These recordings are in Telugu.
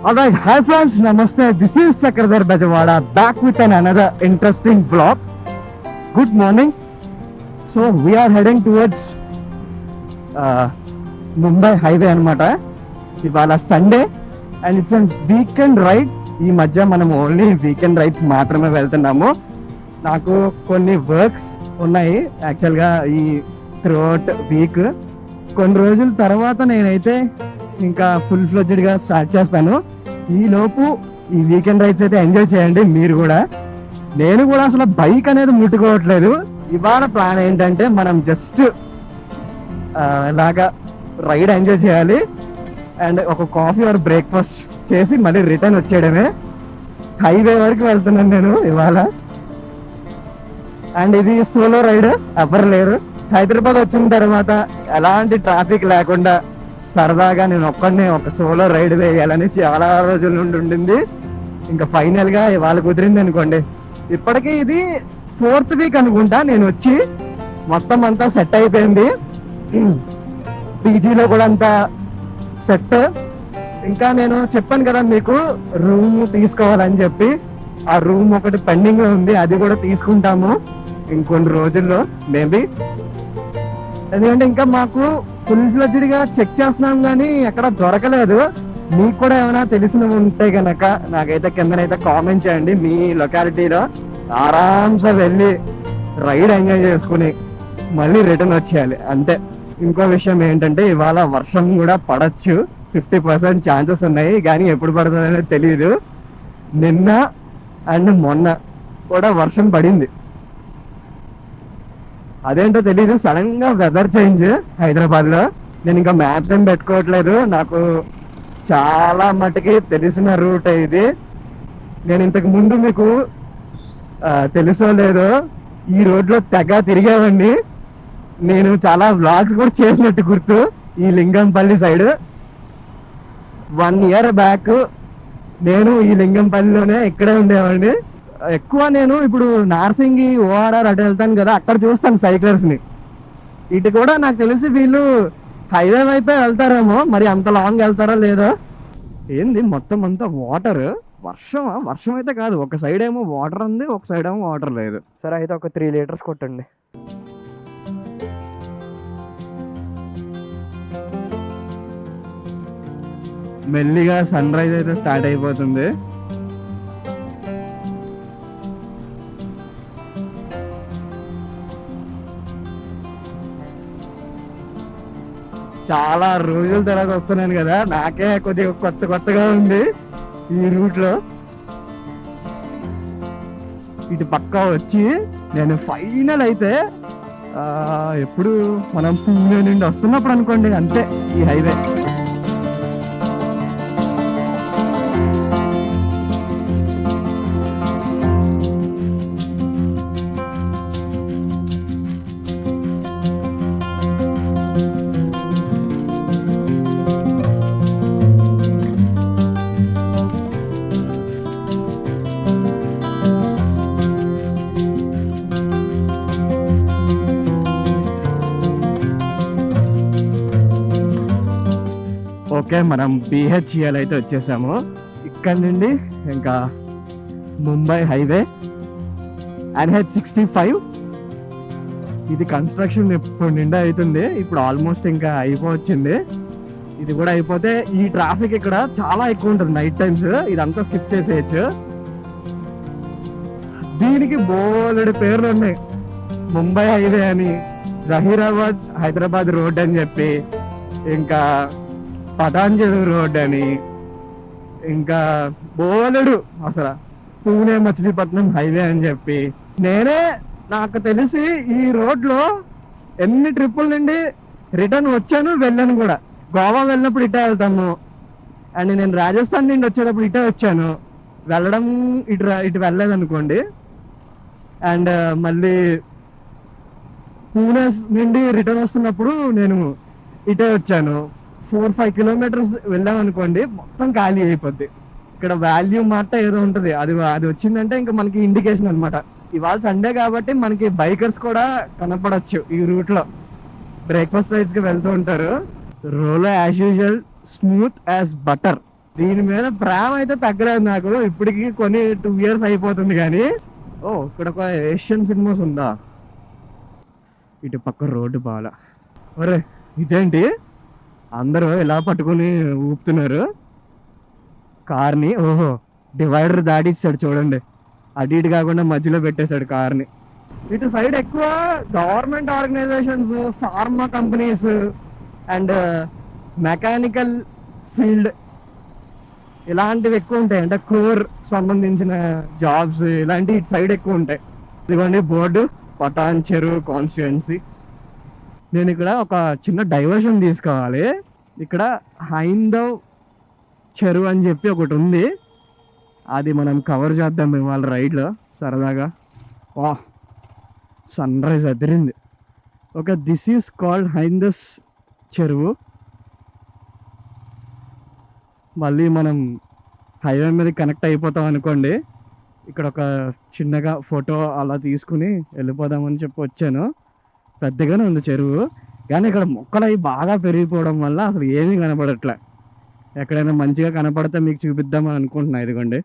Alright, hi friends, namaste. This is Chakradhar Bajawada back with another interesting vlog. Good morning. So we are heading towards Mumbai highway అనమాట. ఇవాళ Sunday and it's a weekend ride. ఈ మధ్య మనం ఓన్లీ వీకెండ్ రైడ్స్ మాత్రమే వెళ్తున్నాము. నాకు కొన్ని వర్క్స్ ఉన్నాయి యాక్చువల్గా ఈ త్రూఅవుట్ వీక్. కొన్ని రోజుల తర్వాత నేనైతే ఇంకా ఫుల్ ఫ్లెడ్జ్డ్గా స్టార్ట్ చేస్తాను. ఈ లోపు ఈ వీకెండ్ రైడ్స్ అయితే ఎంజాయ్ చేయండి మీరు కూడా. నేను కూడా అసలు బైక్ అనేది ముట్టుకోవట్లేదు. ఇవాళ ప్లాన్ ఏంటంటే మనం జస్ట్ ఇలాగా రైడ్ ఎంజాయ్ చేయాలి అండ్ ఒక కాఫీ ఆర్ బ్రేక్ఫాస్ట్ చేసి మళ్ళీ రిటర్న్ వచ్చేయడమే. హైవే వరకు వెళ్తున్నాను నేను ఇవాళ. అండ్ ఇది సోలో రైడ్, ఎవరు లేరు. హైదరాబాద్ వచ్చిన తర్వాత ఎలాంటి ట్రాఫిక్ లేకుండా సరదాగా నేను ఒక్కడినే ఒక సోలో రైడ్ వేయాలని చాలా రోజుల నుండి ఉండింది. ఇంకా ఫైనల్గా ఇవాళ కుదిరింది అనుకోండి. ఇప్పటికీ ఇది 4th వీక్ అనుకుంటా నేను వచ్చి. మొత్తం అంతా సెట్ అయిపోయింది. పీజీలో కూడా అంతా సెట్. ఇంకా నేను చెప్పాను కదా మీకు రూమ్ తీసుకోవాలని చెప్పి. ఆ రూమ్ ఒకటి పెండింగ్ ఉంది, అది కూడా తీసుకుంటాము ఇంకొన్ని రోజుల్లో మేబీ. ఎందుకంటే ఇంకా మాకు ఫుల్ ఫ్లెడ్జ్డ్గా చెక్ చేస్తున్నాం కానీ ఎక్కడ దొరకలేదు. మీకు కూడా ఏమైనా తెలిసినవి ఉంటే గనక నాకైతే కిందనైతే కామెంట్ చేయండి. మీ లొకాలిటీలో ఆరామ్సే వెళ్ళి రైడ్ ఎంజాయ్ చేసుకుని మళ్ళీ రిటర్న్ వచ్చేయాలి అంతే. ఇంకో విషయం ఏంటంటే ఇవాళ వర్షం కూడా పడచ్చు, 50% ఛాన్సెస్ ఉన్నాయి. కానీ ఎప్పుడు పడుతుంది అనేది తెలియదు. నిన్న అండ్ మొన్న కూడా వర్షం పడింది. అదేంటో తెలీదు, సడన్ గా వెదర్ చేంజ్ హైదరాబాద్ లో. నేను ఇంకా మ్యాప్స్ ఏం పెట్టుకోవట్లేదు. నాకు చాలా మటుకి తెలిసిన రూట్ ఇది. నేను ఇంతకు ముందు మీకు తెలుసో లేదో ఈ రోడ్ లో తెగ తిరిగేవాడిని. నేను చాలా వ్లాగ్స్ కూడా చేసినట్టు గుర్తు. ఈ లింగంపల్లి సైడ్ 1 year బ్యాక్ నేను ఈ లింగంపల్లిలోనే ఇక్కడే ఉండేవాడిని. ఎక్కువ నేను ఇప్పుడు నార్సింగి ఓఆర్ఆర్ అటు వెళ్తాను కదా, అక్కడ చూస్తాను సైక్లర్స్ ని. ఇటు కూడా నాకు తెలిసి వీళ్ళు హైవే వైపే వెళ్తారేమో, మరి అంత లాంగ్ వెళ్తారో లేదో. ఏంది మొత్తం అంతా వాటర్. వర్షం అయితే కాదు, ఒక సైడ్ ఏమో వాటర్ ఉంది, ఒక సైడ్ ఏమో వాటర్ లేదు. సరే అయితే ఒక 3 లీటర్స్ కొట్టండి. మెల్లిగా సన్ రైజ్ అయితే స్టార్ట్ అయిపోతుంది. చాలా రోజుల తర్వాత వస్తున్నాను కదా, నాకే కొద్దిగా కొత్తగా ఉంది ఈ రూట్ లో. ఇటు పక్కా వచ్చి నేను ఫైనల్ అయితే ఎప్పుడు మనం పూణే నుండి వస్తున్నప్పుడు అనుకోండి అంతే ఈ హైవే. ఓకే, మనం BHEL అయితే వచ్చేసాము. ఇక్కడ నుండి ఇంకా ముంబై హైవే NH65. ఇది కన్స్ట్రక్షన్ ఎప్పుడు నిండా అవుతుంది. ఇప్పుడు ఆల్మోస్ట్ ఇంకా అయిపోవచ్చింది. ఇది కూడా అయిపోతే ఈ ట్రాఫిక్ ఇక్కడ చాలా ఎక్కువ ఉంటుంది నైట్ టైమ్స్. ఇదంతా స్కిప్ చేసేయచ్చు. దీనికి బోలెడు పేర్లు ఉన్నాయి. ముంబై హైవే అని, జహీరాబాద్ హైదరాబాద్ రోడ్ అని చెప్పి, ఇంకా పటాంజలి రోడ్ అని, ఇంకా బోలెడు అసలు పూణే మచిలీపట్నం హైవే అని చెప్పి. నాకు తెలిసి ఈ రోడ్లో ఎన్ని ట్రిప్పుల నుండి రిటర్న్ వచ్చాను వెళ్ళాను కూడా. గోవా వెళ్ళినప్పుడు ఇటే వెళ్తాము, అండ్ నేను రాజస్థాన్ నుండి వచ్చేటప్పుడు ఇటే వచ్చాను. వెళ్ళడం ఇటు వెళ్ళలేదు అనుకోండి. అండ్ మళ్ళీ పూణే నుండి రిటర్న్ వస్తున్నప్పుడు నేను ఇటే వచ్చాను. 4-5 kilometers వెళ్ళామనుకోండి మొత్తం ఖాళీ అయిపోద్ది. ఇక్కడ వాల్యూ మాట ఏదో ఉంటుంది, అది వచ్చిందంటే ఇంకా మనకి ఇండికేషన్ అనమాట. ఇవాళ సండే కాబట్టి మనకి బైకర్స్ కూడా కనపడచ్చు ఈ రూట్ లో. బ్రేక్ఫాస్ట్ రైడ్స్ కి వెళ్తూ ఉంటారు. రోలో as usual smooth as butter. దీని మీద ప్రేమ అయితే తగ్గలేదు నాకు. ఇప్పటికి కొన్ని 2 years అయిపోతుంది కానీ. ఓ ఇక్కడ ఒక ఏషియన్ సినిమాస్ ఉందా? ఇటు పక్క రోడ్డు బాగా. ఒరే ఇదేంటి అందరూ ఇలా పట్టుకుని ఊపుతున్నారు కార్ని? ఓహో డివైడర్ దాటిస్తాడు చూడండి, అటు ఇటు కాకుండా మధ్యలో పెట్టేశాడు కార్ని. ఇటు సైడ్ ఎక్కువ government organisations, pharma companies and mechanical field ఇలాంటివి ఎక్కువ ఉంటాయి. అంటే కోర్ సంబంధించిన జాబ్స్ ఇలాంటివి ఇటు సైడ్ ఎక్కువ ఉంటాయి. ఇదిగోండి బోర్డు, పటాన్ చెరువు కాన్స్టిట్యుయెన్సీ. నేను ఇక్కడ ఒక చిన్న డైవర్షన్ తీసుకోవాలి. ఇక్కడ హైందవ్ చెరువు అని చెప్పి ఒకటి ఉంది, అది మనం కవర్ చేద్దాం ఇవాళ రైడ్లో సరదాగా. వా sun rise Adirindi. Okay, this is called హైందస్ చెరువు. మళ్ళీ మనం హైవే మీద కనెక్ట్ అయిపోతాం అనుకోండి. ఇక్కడ ఒక చిన్నగా ఫోటో అలా తీసుకుని వెళ్ళిపోదామని చెప్పి వచ్చాను. పెద్దగానే ఉంది చెరువు, కానీ ఇక్కడ మొక్కలు అవి బాగా పెరిగిపోవడం వల్ల అసలు ఏమీ కనపడట్లే. ఎక్కడైనా మంచిగా కనపడితే మీకు చూపిద్దామని అనుకుంటున్నా. ఇదిగోండి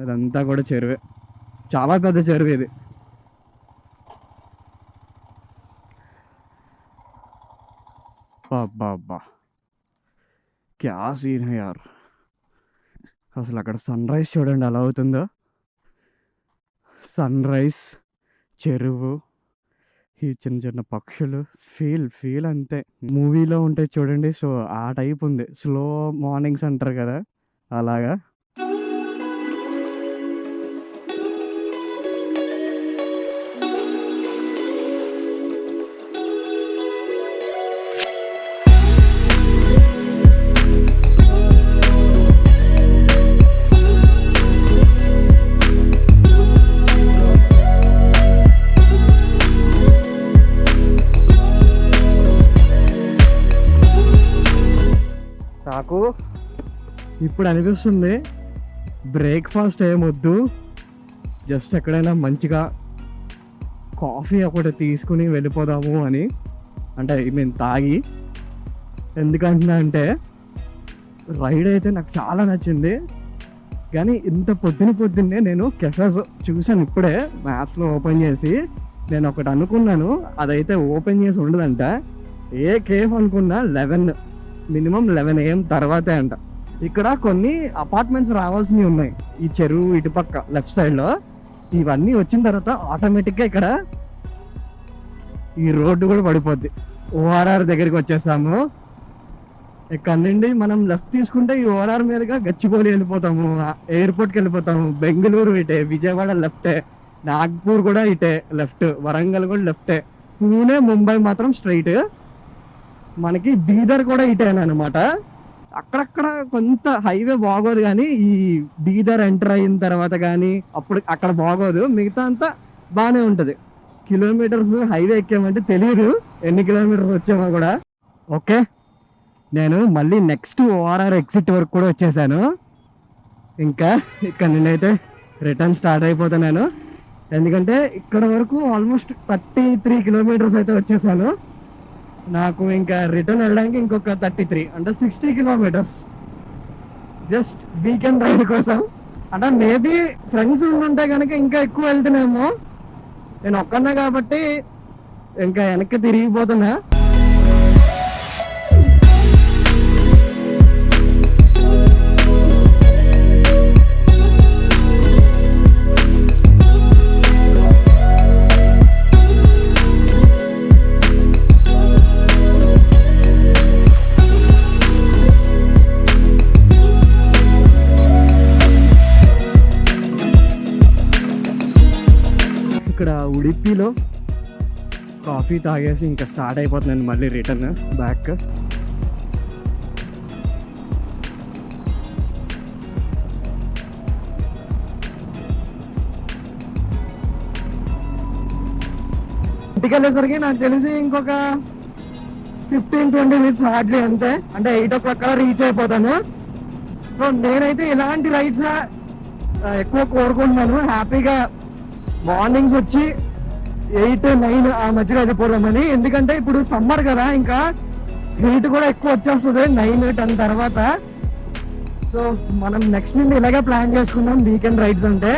ఇదంతా కూడా చెరువే, చాలా పెద్ద చెరువు ఇది. అబ్బా క్యా సీన్ హై యార్. అసలు అక్కడ సన్ రైజ్ చూడండి ఎలా అవుతుందో. సన్ రైజ్, చెరువు, ఈ చిన్న చిన్న పక్షులు, ఫీల్ అంతే మూవీలో ఉంటాయి చూడండి. సో ఆ టైప్ ఉంది. స్లో మార్నింగ్స్ అంటారు కదా, అలాగా. నాకు ఇప్పుడు అనిపిస్తుంది బ్రేక్ఫాస్ట్ ఏమొద్దు, జస్ట్ ఎక్కడైనా మంచిగా కాఫీ ఒకటి తీసుకుని వెళ్ళిపోదాము అని. అంటే నేను తాగి, ఎందుకంటున్నా అంటే రైడ్ అయితే నాకు చాలా నచ్చింది. కానీ ఇంత పొద్దున్నే నేను కెఫేస్ చూసాను ఇప్పుడే మ్యాప్స్లో ఓపెన్ చేసి. నేను ఒకటి అనుకున్నాను, అదైతే ఓపెన్ చేసి ఉండదంట. ఏ కేఫ్ అనుకున్నా మినిమం 11 AM తర్వాతే అంట. ఇక్కడ కొన్ని అపార్ట్మెంట్స్ రావాల్సినవి ఉన్నాయి ఈ చెరువు ఇటుపక్క లెఫ్ట్ సైడ్లో. ఇవన్నీ వచ్చిన తర్వాత ఆటోమేటిక్గా ఇక్కడ ఈ రోడ్డు కూడా పడిపోద్ది. ORR దగ్గరికి వచ్చేసాము. ఇక్కడ నుండి మనం లెఫ్ట్ తీసుకుంటే ఈ ORR మీదుగా గచ్చిబౌలి వెళ్ళిపోతాము, ఎయిర్పోర్ట్కి వెళ్ళిపోతాము. బెంగళూరు ఇటే, విజయవాడ లెఫ్టే, నాగ్పూర్ కూడా ఇటే లెఫ్ట్, వరంగల్ కూడా లెఫ్టే, పూణే ముంబై మాత్రం స్ట్రైట్. మనకి బీదర్ కూడా ఇటేనమాట. అక్కడక్కడ కొంత హైవే బాగోదు, కానీ ఈ బీదర్ ఎంటర్ అయిన తర్వాత కానీ అప్పుడు అక్కడ బాగోదు. మిగతా అంతా బాగానే ఉంటుంది. కిలోమీటర్స్ హైవే ఎక్కామంటే తెలియదు ఎన్ని కిలోమీటర్స్ వచ్చామో కూడా. ఓకే, నేను మళ్ళీ నెక్స్ట్ ORR ఎగ్జిట్ వరకు కూడా వచ్చేసాను. ఇంకా ఇక్కడ నేనైతే రిటర్న్ స్టార్ట్ అయిపోతున్నాను. ఎందుకంటే ఇక్కడ వరకు ఆల్మోస్ట్ 33 kilometers అయితే వచ్చేసాను. నాకు ఇంకా రిటర్న్ వెళ్ళడానికి ఇంకొక 33, అంటే 60 kilometers జస్ట్ వీకెండ్ రైడ్ కోసం. అంటే మేబీ ఫ్రెండ్స్ ఉంటే కనుక ఇంకా ఎక్కువ వెళ్తున్నామో. నేను ఒక్కనే కాబట్టి ఇంకా వెనక్కి తిరిగిపోతున్నా. ఇక్కడ ఉడిపిలో కాఫీ తాగేసి ఇంకా స్టార్ట్ అయిపోతున్నాను మళ్ళీ రిటర్న్ బ్యాక్. ఇంటికి వెళ్ళేసరికి నాకు తెలిసి ఇంకొక 15-20 minutes హార్డ్లీ అంతే. అంటే 8 o'clock రీచ్ అయిపోతాను. సో నేనైతే ఇలాంటి రైడ్స్ ఎక్కువ కోరుకుంటున్నాను. హ్యాపీగా మార్నింగ్స్ వచ్చి 8-9 ఆ మధ్యలో వెళ్ళిపోదామని. ఎందుకంటే ఇప్పుడు సమ్మర్ కదా, ఇంకా హీట్ కూడా ఎక్కువ వచ్చేస్తుంది 9-10 తర్వాత. సో మనం నెక్స్ట్ నుండి ఇలాగే ప్లాన్ చేసుకుందాం వీకెండ్ రైడ్స్ అంటే.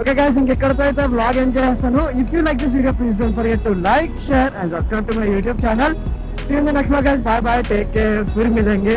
ఓకే గైస్, ఇంకెక్కడితో అయితే వ్లాగ్ ఎంజాయ్ చేస్తాను. If you like this video please don't forget to like, share and subscribe to my YouTube channel. See you in the next vlog guys. Bye bye. Take care. फिर मिलेंगे.